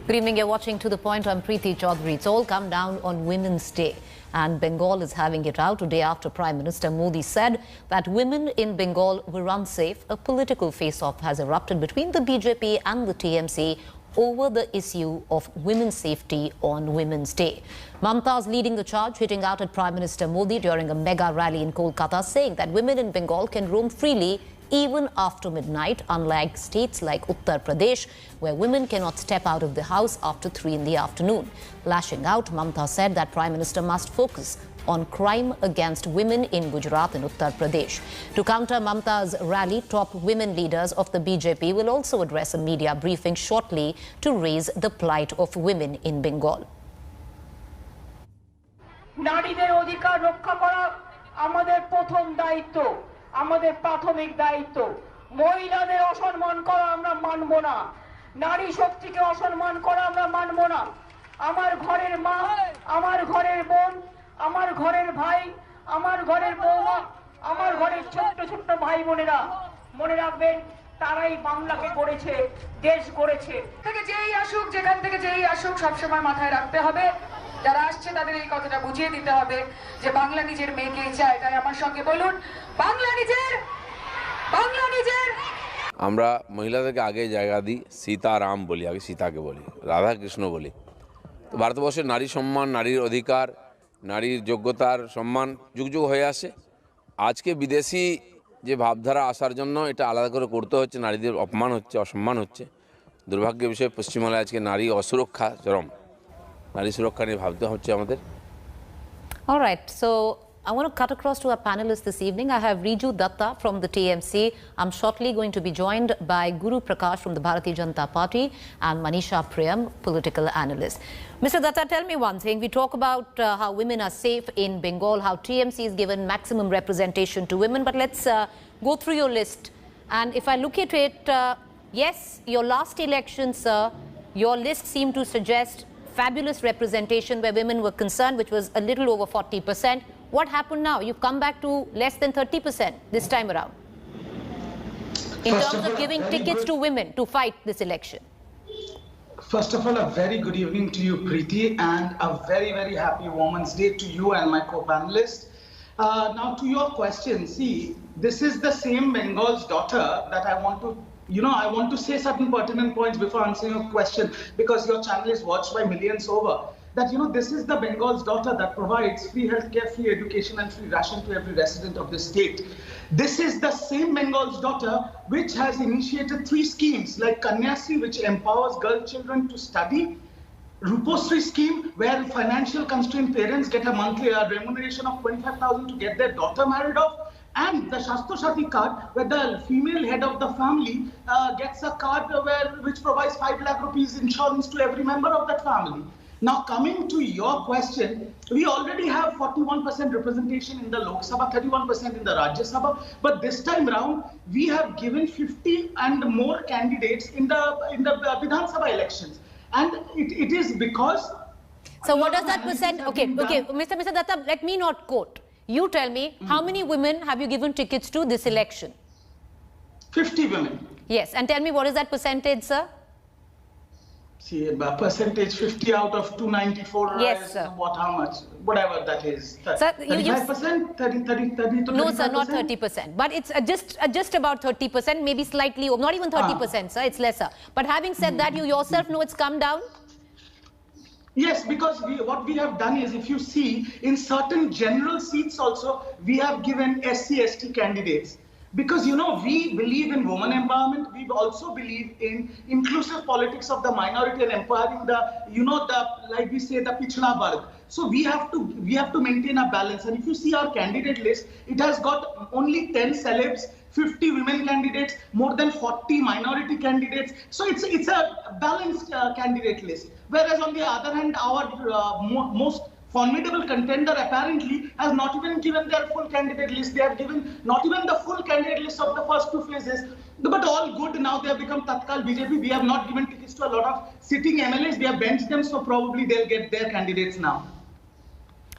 Good evening, you're watching To The Point. I'm Preeti Chaudhary. It's all come down on Women's Day and Bengal is having it out today after Prime Minister Modi said that women in Bengal were unsafe. A political face-off has erupted between the BJP and the TMC over the issue of women's safety on Women's Day. Mamata is leading the charge, hitting out at Prime Minister Modi during a mega rally in Kolkata, saying that women in Bengal can roam freely even after midnight, unlike states like Uttar Pradesh, where women cannot step out of the house after 3 in the afternoon. Lashing out, Mamata said that Prime Minister must focus on crime against women in Gujarat and Uttar Pradesh. To counter Mamata's rally, top women leaders of the BJP will also address a media briefing shortly to raise the plight of women in Bengal. নারীদের অধিকার রক্ষা করা আমাদের প্রথম দায়িত্ব, আমাদের প্রাথমিক দায়িত্ব। মহিলাদের অসম্মান করা আমরা মানব না, নারী শক্তিকে অসম্মান করা আমরা মানব না। আমার ঘরের মা, আমার ঘরের বোন, আমার ঘরের ভাই, আমার ঘরের বৌমা, আমার ঘরের ছোট্ট ছোট্ট ভাই বোনেরা মনে রাখবেন, তারাই বাংলাকে গড়েছে, দেশ গড়েছে। থেকে যেই আসুক, যেখান থেকে যেই আসুক, সবসময় মাথায় রাখতে হবে যারা আসছে তাদের এই কথাটা বুঝিয়ে দিতে হবে যে বাংলা নিজের মেয়েকে চায়। তাই আমার সঙ্গে বলুন, বাংলা নিজের, বাংলা নিজের। আমরা মহিলাদেরকে আগে জায়গা দিই, সীতারাম বলি, আগে সীতাকে বলি, রাধা কৃষ্ণ বলি। তো ভারতবর্ষের নারী সম্মান, নারীর অধিকার, নারীর যোগ্যতার সম্মান যুগ যুগ হয়ে আসে। আজকে বিদেশি যে ভাবধারা আসার জন্য এটা আলাদা করে করতে হচ্ছে, নারীদের অপমান হচ্ছে, অসম্মান হচ্ছে। দুর্ভাগ্যের বিষয় পশ্চিমবাংলায় আজকে নারী অসুরক্ষা চরম, নারী সুরক্ষা নিয়ে ভাবতে হচ্ছে আমাদের। All right, so I want to cut across to our panelists this evening. I have Riju Datta from the TMC. I'm shortly going to be joined by Guru Prakash from the Bharatiya Janata Party and Manisha Priyam, political analyst. Mr. Datta, tell me one thing. We talk about how women are safe in Bengal, how TMC is given maximum representation to women. But let's go through your list. And if I look at it, yes, your last election, sir, your list seemed to suggest fabulous representation where women were concerned, which was a little over 40%. What happened now? You've come back to less than 30% this time around in terms of giving tickets to women to fight this election. First of all, a very good evening to you, Preeti, and a very, very happy Women's Day to you and my co-panelists. Now to your question, see, this is the same Bengal's daughter that I want to I want to say certain pertinent points before answering your question, because your channel is watched by millions over. That, this is the Bengal's daughter that provides free healthcare, free education and free ration to every resident of the state. This is the same Bengal's daughter which has initiated 3 schemes like Kanyasri, which empowers girl children to study, Ruposri scheme, where financial constrained parents get a monthly remuneration of 25,000 to get their daughter married off, and the Shastro Shati card, where the female head of the family gets a card which provides 5 lakh rupees insurance to every member of that family. Now, coming to your question, we already have 41% representation in the Lok Sabha, 31% in the Rajya Sabha, but this time round, we have given 50 and more candidates in the Vidhan Sabha elections. And it is because... So what does that percent... Okay, Mr. Datta, let me not quote. You tell me, how many women have you given tickets to this election? 50 women. Yes, and tell me, what is that percentage, sir? See, percentage 50 out of 294. Yes, sir. How much? Whatever that is. Sir, 35%? 30 to 35%? No, sir, not 30%. But it's just about 30%, maybe slightly, not even 30%, sir, it's lesser. But having said that, you yourself know it's come down? Yes, because what we have done is, if you see, in certain general seats also, we have given SC/ST candidates. Because, we believe in women empowerment. We also believe in inclusive politics of the minority and empowering the, like we say, the pichda varg. So we have to maintain a balance. And if you see our candidate list, it has got only 10 celebs, 50 women candidates, more than 40 minority candidates. So it's a balanced candidate list. Whereas on the other hand, our most formidable contender apparently has not even given their full candidate list. They have given not even the full candidate list of the first 2 phases. But all good, now they have become Tatkal BJP. We have not given tickets to a lot of sitting MLAs. We have benched them, so probably they'll get their candidates now.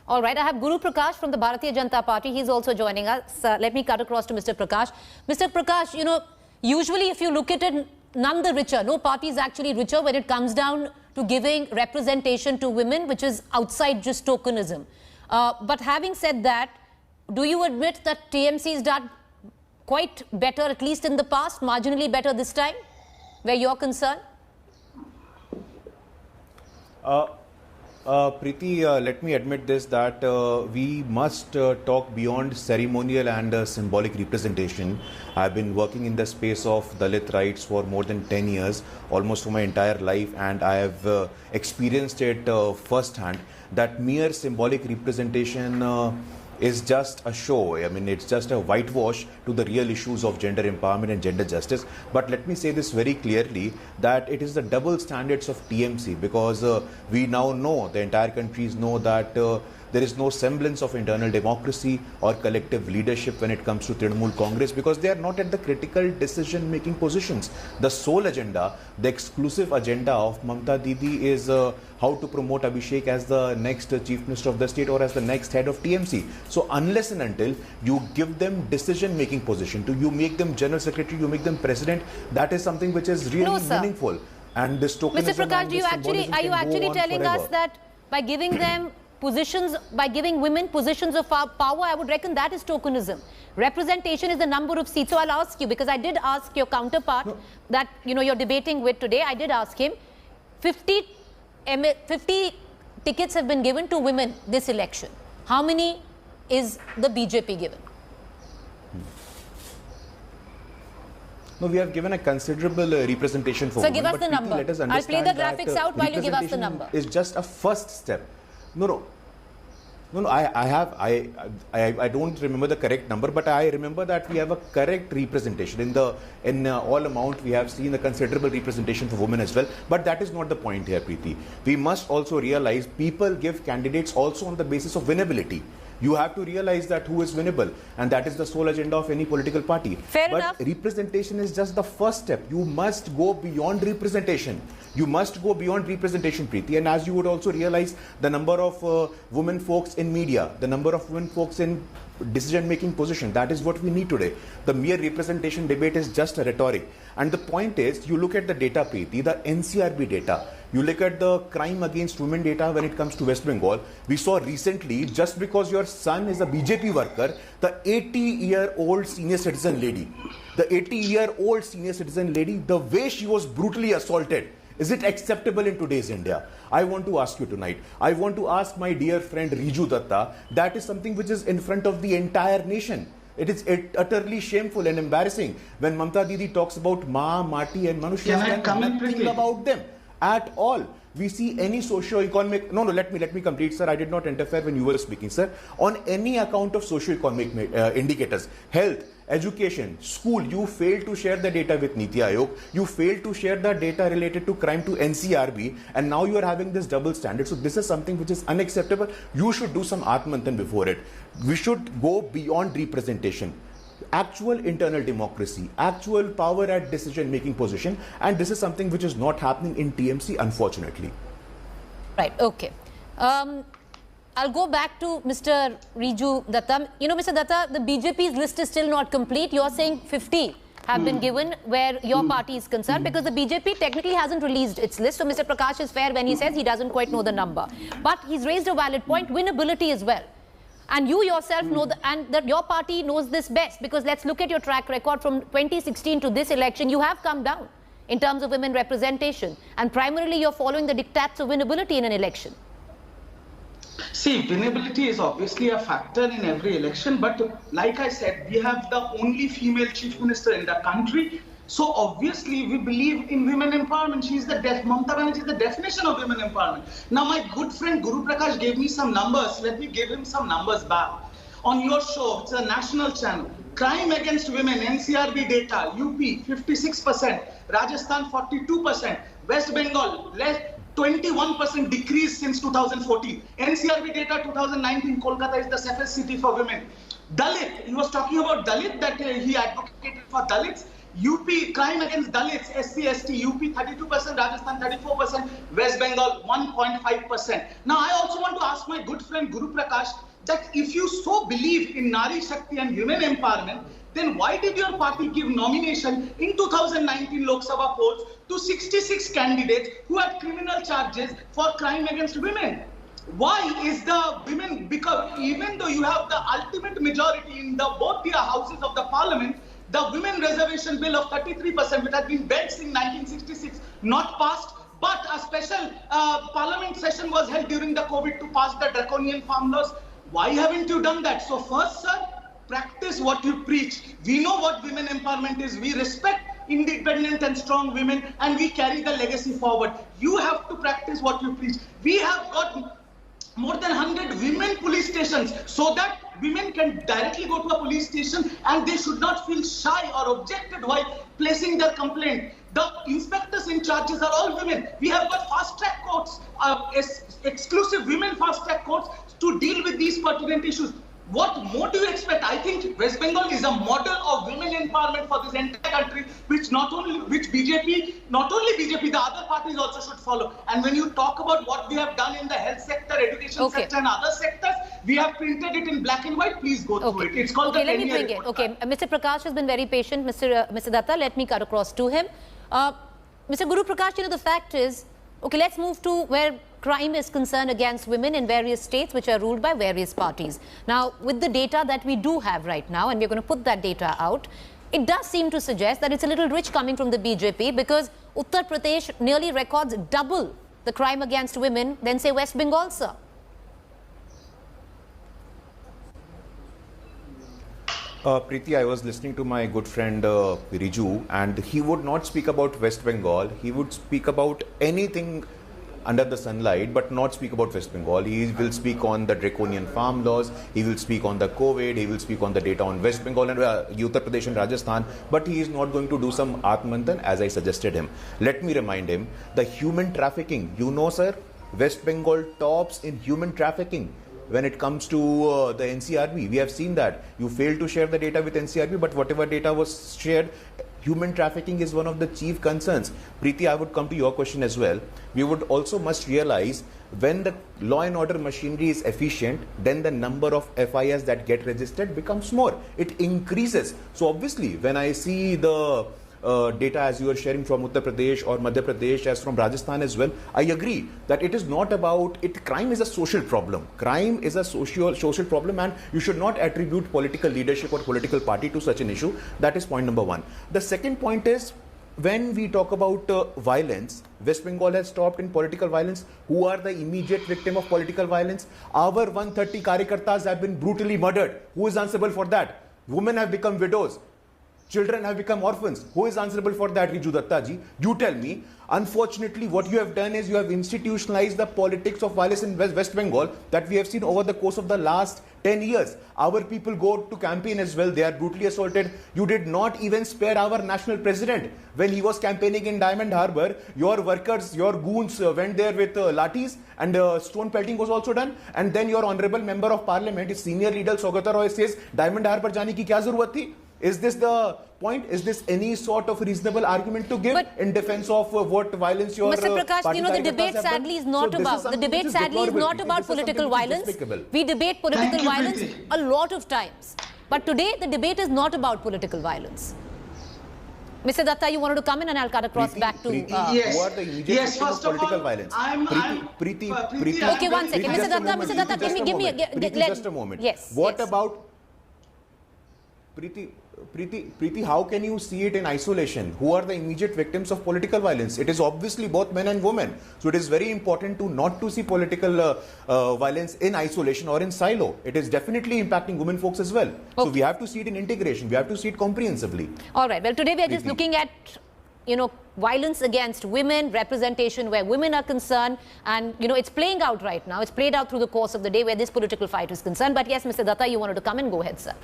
All right, I have Guru Prakash from the Bharatiya Janata Party. He's also joining us. Let me cut across to Mr. Prakash. Mr. Prakash, usually if you look at it, none the richer. No party is actually richer when it comes down to giving representation to women, which is outside just tokenism. But having said that, do you admit that TMC's done quite better, at least in the past, marginally better this time, where you're concerned? Preeti, let me admit this, that we must talk beyond ceremonial and symbolic representation. I've been working in the space of Dalit rights for more than 10 years, almost for my entire life, and I have experienced it firsthand, that mere symbolic representation is just a show. I mean, it's just a whitewash to the real issues of gender empowerment and gender justice. But let me say this very clearly, that it is the double standards of TMC, because we now know, the entire countries know, that there is no semblance of internal democracy or collective leadership when it comes to Trinamool Congress, because they are not at the critical decision-making positions. The sole agenda, the exclusive agenda of Mamata Didi is how to promote Abhishek as the next Chief Minister of the state or as the next head of TMC. So unless and until you give them decision-making position, you make them General Secretary, you make them President, that is something which is really meaningful. And this tokenism, Mr. Prakash, are you actually telling us that by giving them positions, by giving women positions of power, I would reckon that is tokenism? Representation is the number of seats. So I'll ask you, because I did ask your counterpart that you're debating with today, I did ask him, 50 tickets have been given to women this election. How many is the BJP given? No, we have given a considerable representation for women. So give us the number. I'll play the graphics out while you give us the number. It's just a first step. No, I don't remember the correct number, but I remember that we have a correct representation. In all amount, we have seen a considerable representation for women as well. But that is not the point here, Preeti. We must also realize people give candidates also on the basis of winnability. You have to realize that who is winnable, and that is the sole agenda of any political party. Fair enough. But representation is just the first step. You must go beyond representation. You must go beyond representation, Preeti. And as you would also realize, the number of women folks in media, the number of women folks in decision-making position, that is what we need today. The mere representation debate is just a rhetoric. And the point is, you look at the data, Preeti, the NCRB data. You look at the crime against women data when it comes to West Bengal. We saw recently, just because your son is a BJP worker, the 80-year-old senior citizen lady, the way she was brutally assaulted, is it acceptable in today's India? I want to ask you tonight. I want to ask my dear friend Riju Datta. That is something which is in front of the entire nation. It is utterly shameful and embarrassing when Mamata Didi talks about Ma, Mati and Manu. She has done nothing about them at all. We see any socio-economic... No, let me complete, sir. I did not interfere when you were speaking, sir. On any account of socio-economic indicators, health, education, school, you failed to share the data with Niti Aayog. You failed to share the data related to crime to NCRB. And now you are having this double standard. So this is something which is unacceptable. You should do some Atmanthan before it. We should go beyond representation. Actual internal democracy, actual power at decision-making position, and this is something which is not happening in TMC, unfortunately. Right, okay. I'll go back to Mr. Riju Datta. Mr. Datta, the BJP's list is still not complete. You're saying 50 have been given where your party is concerned, because the BJP technically hasn't released its list. So Mr. Prakash is fair when he says he doesn't quite know the number. But he's raised a valid point, winnability as well. And you yourself know, that your party knows this best, because let's look at your track record from 2016 to this election. You have come down in terms of women representation, and primarily you're following the diktats of winnability in an election. See, winnability is obviously a factor in every election, but like I said, we have the only female chief minister in the country. So obviously we believe in women empowerment. Mamata Banerjee is the definition of women empowerment. Now my good friend Guru Prakash gave me some numbers. Let me give him some numbers back. On your show, it's a national channel. Crime against women, NCRB data, UP 56%, Rajasthan 42%, West Bengal 21% decrease since 2014. NCRB data 2019, Kolkata is the safest city for women. Dalit, he was talking about Dalit, that he advocated for Dalits. UP, crime against Dalits, SC, ST, UP 32%, Rajasthan 34%, West Bengal 1.5%. Now I also want to ask my good friend Guru Prakash that if you so believe in Nari Shakti and women empowerment, then why did your party give nomination in 2019 Lok Sabha polls to 66 candidates who had criminal charges for crime against women? Why is the women, because even though you have the ultimate majority in both the houses of the parliament, the women reservation bill of 33%, which has been bent since 1966, not passed, but a special parliament session was held during the COVID to pass the draconian farm laws. Why haven't you done that? So first, sir, practice what you preach. We know what women empowerment is. We respect independent and strong women, and we carry the legacy forward. You have to practice what you preach. We have got more than 100 women police stations so that women can directly go to a police station and they should not feel shy or objected while placing their complaint. The inspectors in charges are all women. We have got fast-track courts, exclusive women fast-track courts to deal with these pertinent issues. What more do you expect? I think West Bengal is a model of women empowerment for this entire country, which BJP, not only BJP, the other parties also should follow. And when you talk about what we have done in the health sector, education sector and other sectors, we have printed it in black and white. Please go through it. It's called the 10-year report. Okay, Mr. Prakash has been very patient. Mr. Datta, let me cut across to him. Mr. Guru Prakash, the fact is, okay, let's move to where crime is concerned against women in various states which are ruled by various parties. Now, with the data that we do have right now, and we're going to put that data out, it does seem to suggest that it's a little rich coming from the BJP, because Uttar Pradesh nearly records double the crime against women than, say, West Bengal, sir. Preeti, I was listening to my good friend Riju, and he would not speak about West Bengal. He would speak about anything under the sunlight, but not speak about West Bengal. He will speak on the draconian farm laws, he will speak on the COVID, he will speak on the data on West Bengal and Uttar Pradesh and Rajasthan, but he is not going to do some Atmanthan as I suggested him. Let me remind him, the human trafficking, sir, West Bengal tops in human trafficking. When it comes to the NCRB, we have seen that. You failed to share the data with NCRB, but whatever data was shared, human trafficking is one of the chief concerns. Preeti, I would come to your question as well. We would also must realize when the law and order machinery is efficient, then the number of FIRs that get registered becomes more. It increases. So obviously, when I see the data as you are sharing from Uttar Pradesh or Madhya Pradesh, as from Rajasthan as well, I agree that it is not about it. Crime is a social problem. Crime is a social problem, and you should not attribute political leadership or political party to such an issue. That is point number one. The second point is, when we talk about violence, West Bengal has stopped in political violence. Who are the immediate victim of political violence? Our 130 Karyakartas have been brutally murdered. Who is answerable for that? Women have become widows. Children have become orphans. Who is answerable for that, Riju Datta ji? You tell me. Unfortunately, what you have done is you have institutionalized the politics of violence in West Bengal that we have seen over the course of the last 10 years. Our people go to campaign as well. They are brutally assaulted. You did not even spare our national president. When he was campaigning in Diamond Harbour, your workers, your goons went there with lathis, and stone pelting was also done. And then your honorable member of parliament, his senior leader Saugata Roy, says, Diamond Harbour jaane ki kya zarurat thi? Is this the point? Is this any sort of reasonable argument to give in defense of what violence your Mr. Prakash, the debate sadly is not about political violence. We debate political violence a lot of times. But today the debate is not about political violence. Mr. Datta, you wanted to come in, and I'll cut across back to... Yes. Who are the immediate victims of political violence? Preeti, okay, one second. Mr. Datta, give me just a moment. Yes. What about... Preeti, how can you see it in isolation? Who are the immediate victims of political violence? It is obviously both men and women. So it is very important to not to see political violence in isolation or in silo. It is definitely impacting women folks as well. Okay. So we have to see it in integration. We have to see it comprehensively. All right. Well, today we are just looking at, violence against women, representation where women are concerned, and, it's playing out right now. It's played out through the course of the day where this political fight is concerned. But yes, Mr. Datta, you wanted to come in. Go ahead, sir.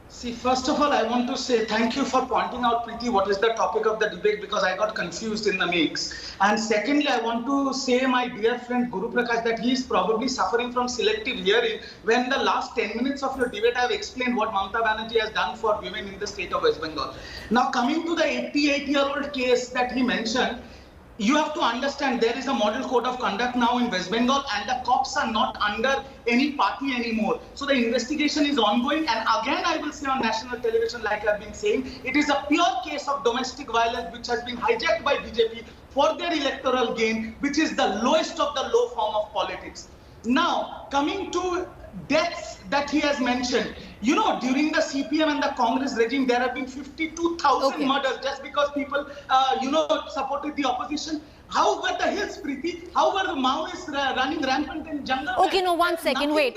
See, first of all, I want to say thank you for pointing out, Preeti, what is the topic of the debate, because I got confused in the mix. And secondly, I want to say, my dear friend Guru Prakash, that he is probably suffering from selective hearing, when the last 10 minutes of your debate I have explained what Mamata Banerjee has done for women in the state of West Bengal. Now, coming to the 88-year-old case that he mentioned, You have to understand there is a model code of conduct now in West Bengal, and the cops are not under any party anymore. So the investigation is ongoing, and again I will say on national television, like I've been saying, it is a pure case of domestic violence which has been hijacked by BJP for their electoral gain, which is the lowest of the low form of politics. Now, coming to deaths that he has mentioned, you know, during the CPM and the Congress regime, there have been 52,000 murders just because people, supported the opposition. How were the hills, Preeti? How were the Maoists running rampant in jungle? Okay, no, one second. Wait.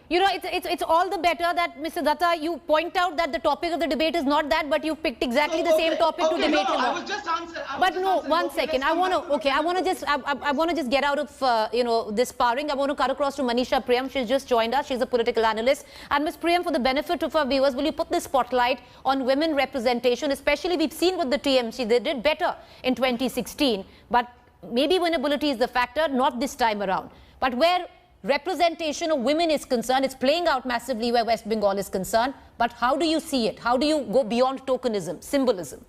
You know, it's all the better that, Mr. Datta, you point out that the topic of the debate is not that, but you picked exactly the same topic to debate about. I was just answering. But no, one second. I want to just get out of, this sparring. I want to cut across to Manisha Priyam. She's just joined us. She's a political analyst. And Ms. Priyam, for the benefit of our viewers, will you put the spotlight on women representation? Especially, we've seen with the TMC, they did better in 2016. But maybe winnability is the factor, not this time around. But where representation of women is concerned, it's playing out massively where West Bengal is concerned. But how do you see it? How do you go beyond tokenism, symbolism?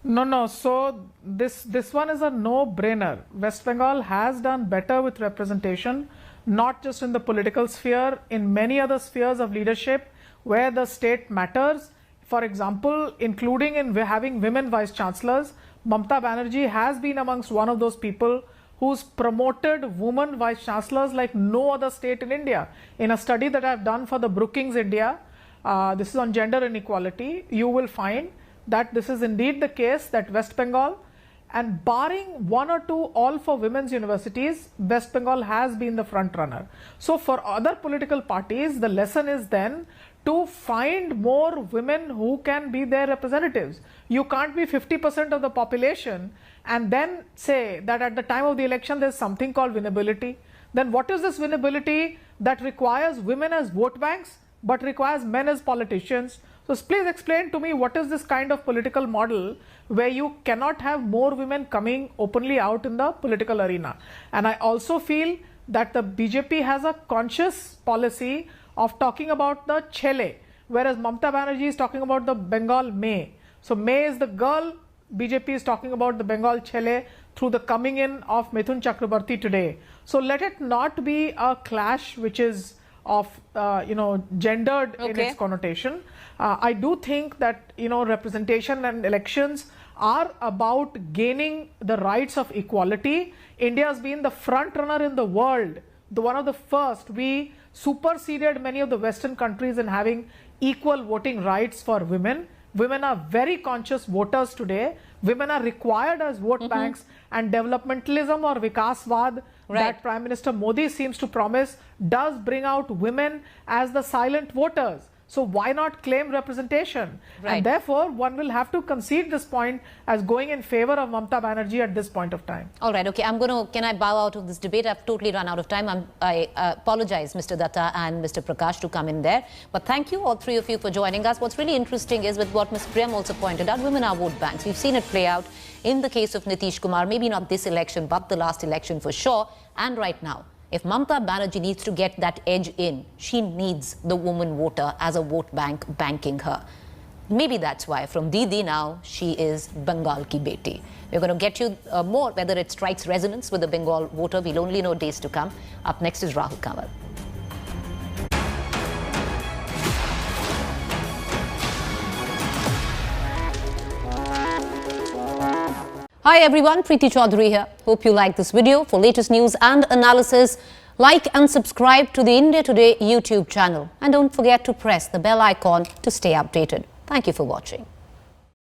No. So this one is a no-brainer. West Bengal has done better with representation, not just in the political sphere, in many other spheres of leadership where the state matters. For example, including in having women vice chancellors, Mamata Banerjee has been amongst one of those people who's promoted women vice chancellors like no other state in India. In a study that I've done for the Brookings India, this is on gender inequality, you will find that this is indeed the case, that West Bengal, and barring one or two all for women's universities, West Bengal has been the front runner. So for other political parties, the lesson is then to find more women who can be their representatives. You can't be 50% of the population and then say that at the time of the election there's something called winnability. Then what is this winnability that requires women as vote banks but requires men as politicians? So please explain to me, what is this kind of political model where you cannot have more women coming openly out in the political arena? And I also feel that the BJP has a conscious policy of talking about the Chele, whereas Mamata Banerjee is talking about the Bengal May. So May is the girl, BJP is talking about the Bengal Chele through the coming in of Mithun Chakrabarti today. So let it not be a clash which is of gendered in its connotation. I do think that representation and elections are about gaining the rights of equality. India has been the front runner in the world, one of the first. We superseded many of the Western countries in having equal voting rights for women. Women are very conscious voters today. Women are required as vote banks, and developmentalism or Vikasvad that Prime Minister Modi seems to promise does bring out women as the silent voters. So why not claim representation? And therefore, one will have to concede this point as going in favor of Mamata Banerjee at this point of time. All right, okay, can I bow out of this debate? I've totally run out of time. I apologize, Mr. Datta and Mr. Prakash, to come in there. But thank you, all three of you, for joining us. What's really interesting is with what Ms. Priyam also pointed out, women are vote banks. We've seen it play out in the case of Nitish Kumar, maybe not this election, but the last election for sure, and right now. If Mamata Banerjee needs to get that edge in, she needs the woman voter as a vote bank banking her. Maybe that's why from Didi now, she is Bengal ki beti. We're going to get you more, whether it strikes resonance with the Bengal voter. We'll only know days to come. Up next is Rahul Kanwal. Hi everyone, Preeti Chaudhary here. Hope you like this video. For latest news and analysis, like and subscribe to the India Today YouTube channel. And don't forget to press the bell icon to stay updated. Thank you for watching.